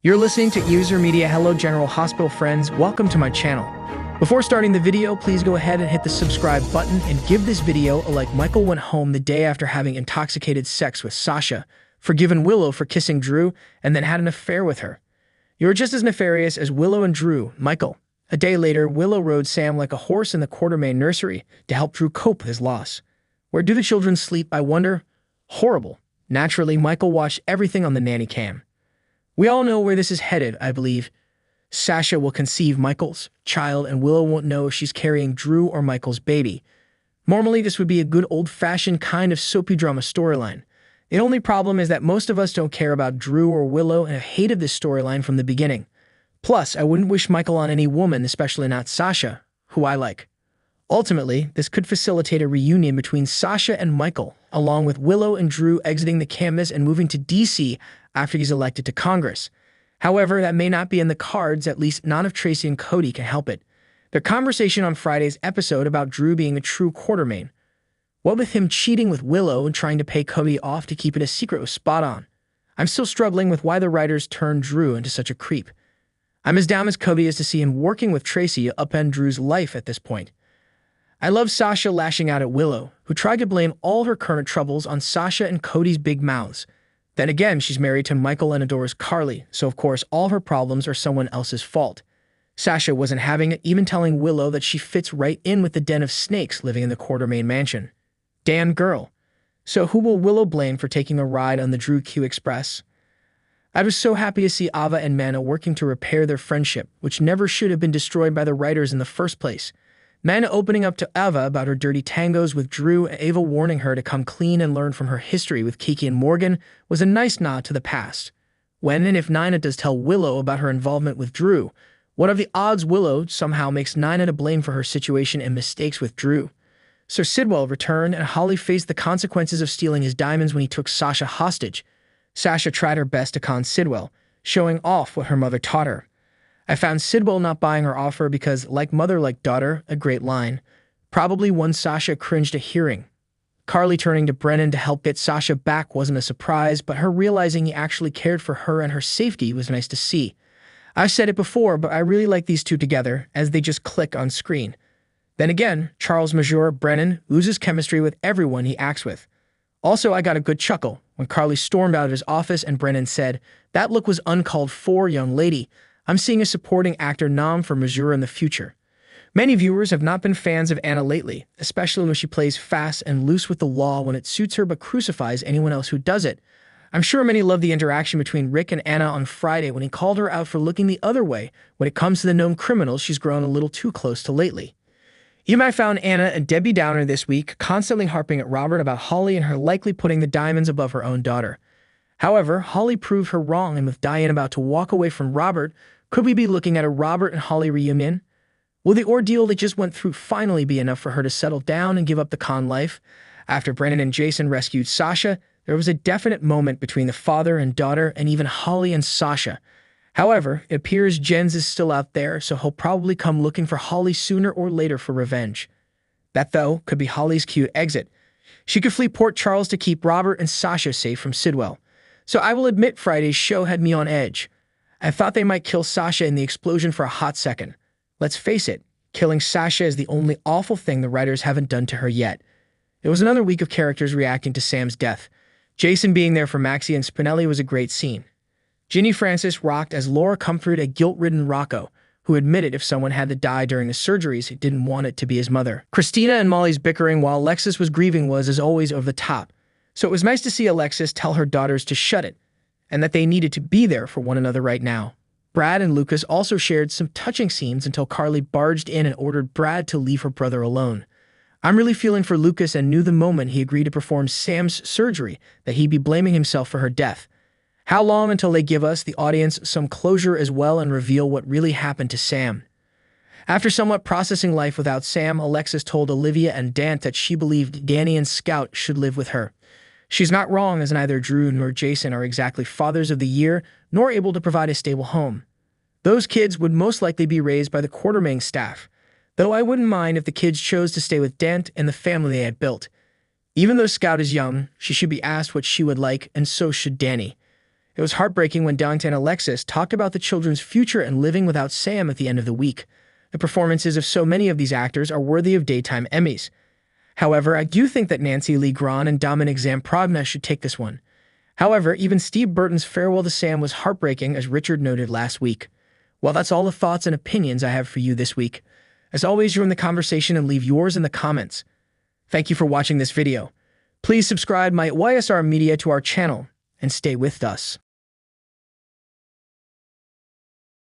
You're listening to User Media. Hello, General Hospital friends. Welcome to my channel. Before starting the video, please go ahead and hit the subscribe button and give this video a like. Michael went home the day after having intoxicated sex with Sasha, forgiven Willow for kissing Drew, and then had an affair with her. You're just as nefarious as Willow and Drew, Michael. A day later, Willow rode Sam like a horse in the Quartermain nursery to help Drew cope with his loss. Where do the children sleep, I wonder? Horrible. Naturally, Michael watched everything on the nanny cam. We all know where this is headed, I believe. Sasha will conceive Michael's child, and Willow won't know if she's carrying Drew or Michael's baby. Normally, this would be a good old-fashioned kind of soapy drama storyline. The only problem is that most of us don't care about Drew or Willow and have hated this storyline from the beginning. Plus, I wouldn't wish Michael on any woman, especially not Sasha, who I like. Ultimately, this could facilitate a reunion between Sasha and Michael, along with Willow and Drew exiting the canvas and moving to DC after he's elected to Congress. However, that may not be in the cards, at least none of Tracy and Cody can help it. Their conversation on Friday's episode about Drew being a true Quartermain. What with him cheating with Willow and trying to pay Cody off to keep it a secret was spot on. I'm still struggling with why the writers turned Drew into such a creep. I'm as down as Cody is to see him working with Tracy to upend Drew's life at this point. I love Sasha lashing out at Willow, who tried to blame all her current troubles on Sasha and Cody's big mouths. Then again, she's married to Michael and adores Carly, so of course all her problems are someone else's fault. Sasha wasn't having it, even telling Willow that she fits right in with the den of snakes living in the Quartermain mansion. Damn girl. So who will Willow blame for taking a ride on the Drew Q Express? I was so happy to see Ava and Mana working to repair their friendship, which never should have been destroyed by the writers in the first place. Mana opening up to Ava about her dirty tangos with Drew and Ava warning her to come clean and learn from her history with Kiki and Morgan was a nice nod to the past. When and if Nina does tell Willow about her involvement with Drew, what are the odds Willow somehow makes Nina to blame for her situation and mistakes with Drew? Sir Sidwell returned and Holly faced the consequences of stealing his diamonds when he took Sasha hostage. Sasha tried her best to con Sidwell, showing off what her mother taught her. I found Sidwell not buying her offer because, like mother, like daughter, a great line. Probably one Sasha cringed at hearing. Carly turning to Brennan to help get Sasha back wasn't a surprise, but her realizing he actually cared for her and her safety was nice to see. I've said it before, but I really like these two together, as they just click on screen. Then again, Charles Major Brennan oozes chemistry with everyone he acts with. Also, I got a good chuckle when Carly stormed out of his office and Brennan said, "That look was uncalled for, young lady. I'm seeing a supporting actor nom for Majura in the future." Many viewers have not been fans of Anna lately, especially when she plays fast and loose with the law when it suits her but crucifies anyone else who does it. I'm sure many love the interaction between Rick and Anna on Friday when he called her out for looking the other way when it comes to the known criminals she's grown a little too close to lately. You might have found Anna a Debbie Downer this week, constantly harping at Robert about Holly and her likely putting the diamonds above her own daughter. However, Holly proved her wrong, and with Diane about to walk away from Robert, could we be looking at a Robert and Holly reunion? Will the ordeal they just went through finally be enough for her to settle down and give up the con life? After Brennan and Jason rescued Sasha, there was a definite moment between the father and daughter and even Holly and Sasha. However, it appears Jens is still out there, so he'll probably come looking for Holly sooner or later for revenge. That, though, could be Holly's cue to exit. She could flee Port Charles to keep Robert and Sasha safe from Sidwell. So I will admit Friday's show had me on edge. I thought they might kill Sasha in the explosion for a hot second. Let's face it, killing Sasha is the only awful thing the writers haven't done to her yet. It was another week of characters reacting to Sam's death. Jason being there for Maxie and Spinelli was a great scene. Ginny Francis rocked as Laura comforted a guilt-ridden Rocco, who admitted if someone had to die during the surgeries, he didn't want it to be his mother. Christina and Molly's bickering while Alexis was grieving was, as always, over the top. So it was nice to see Alexis tell her daughters to shut it, and that they needed to be there for one another right now. Brad and Lucas also shared some touching scenes until Carly barged in and ordered Brad to leave her brother alone. I'm really feeling for Lucas and knew the moment he agreed to perform Sam's surgery that he'd be blaming himself for her death. How long until they give us, the audience, some closure as well and reveal what really happened to Sam? After somewhat processing life without Sam, Alexis told Olivia and Dant that she believed Danny and Scout should live with her. She's not wrong, as neither Drew nor Jason are exactly fathers of the year, nor able to provide a stable home. Those kids would most likely be raised by the Quartermain staff, though I wouldn't mind if the kids chose to stay with Dant and the family they had built. Even though Scout is young, she should be asked what she would like, and so should Danny. It was heartbreaking when Dante and Alexis talked about the children's future and living without Sam at the end of the week. The performances of so many of these actors are worthy of daytime Emmys. However, I do think that Nancy Lee Grahn and Dominic Zamprogna should take this one. However, even Steve Burton's farewell to Sam was heartbreaking, as Richard noted last week. Well, that's all the thoughts and opinions I have for you this week. As always, join the conversation and leave yours in the comments. Thank you for watching this video. Please subscribe my YSR Media to our channel and stay with us.